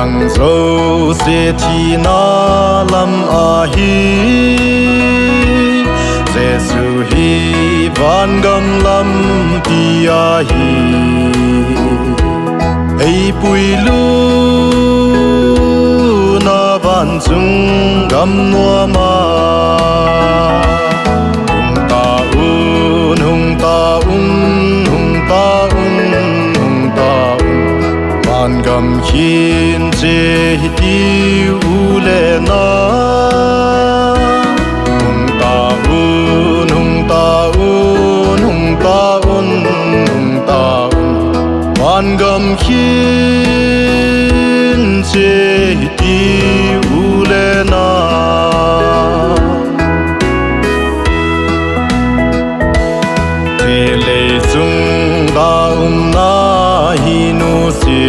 Rang dâu sẽ thì na lâm a hi Giêsu hi van gam lâm ti a hi Ei pui lu na van chung gam noa ma Hung ta Van gam khin che ti u le na Hung ta Van gam khin che ti u le na Te le chung da na hi nu si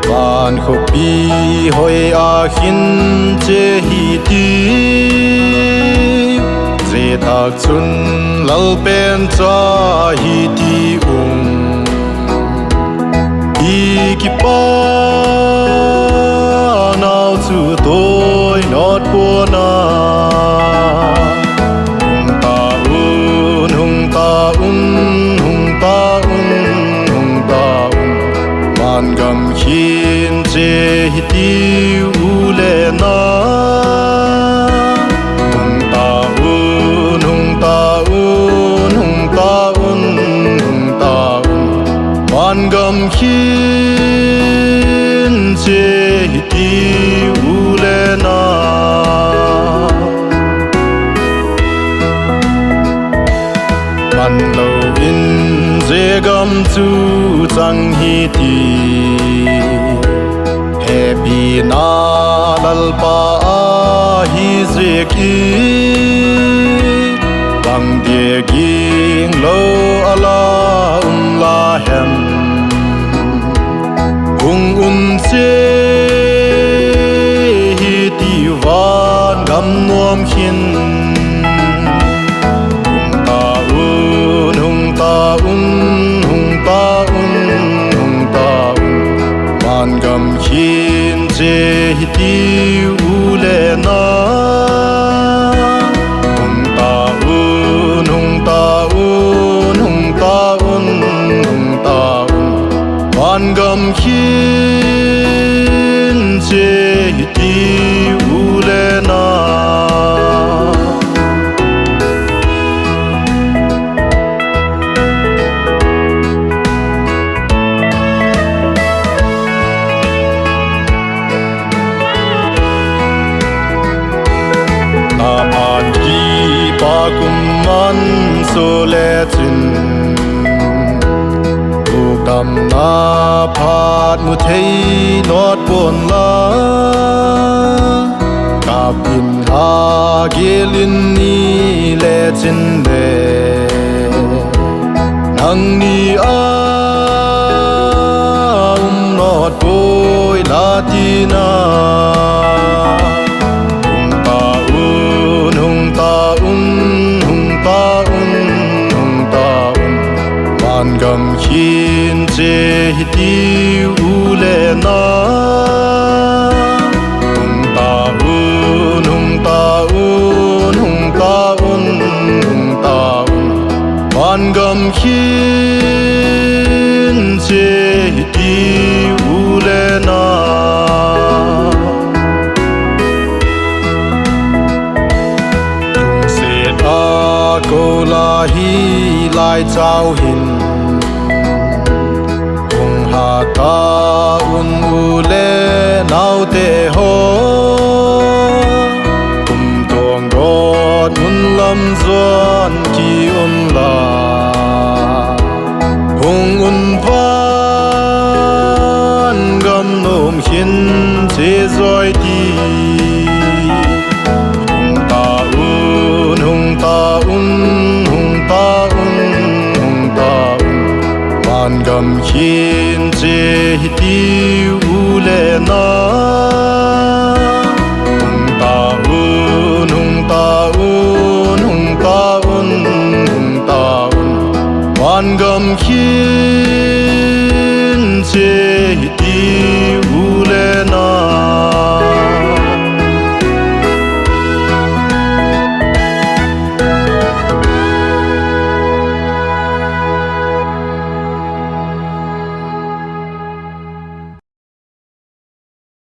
Van khop pi hoi a khin che hi ti Ze tak chun lal pen cha hi ti I ki pa nao chu tôi not po na Van gam khin che ti u le na Van gam khin che ti u le na Man lo in ze gam chu chang hi ti Happy na lal pa hi ze ki Bang de ging lo ala la hem Hung che hi ti van gam nuam khin Van gam khin che ti u le na Van gam khin che ti u le na Kuman so le chin Uk dam na phat mu thei not pon la Kap in ha gelin ni le chin le Nang ni not boy la ti na Van gam khin che ti u le na Van gam khin che ti u le na Se ta ko la hi lai chao hin Ta u le nao te ho Tuong god lam zuan ki la Hung van gam nom khin che zoi ti Van gam khin che ti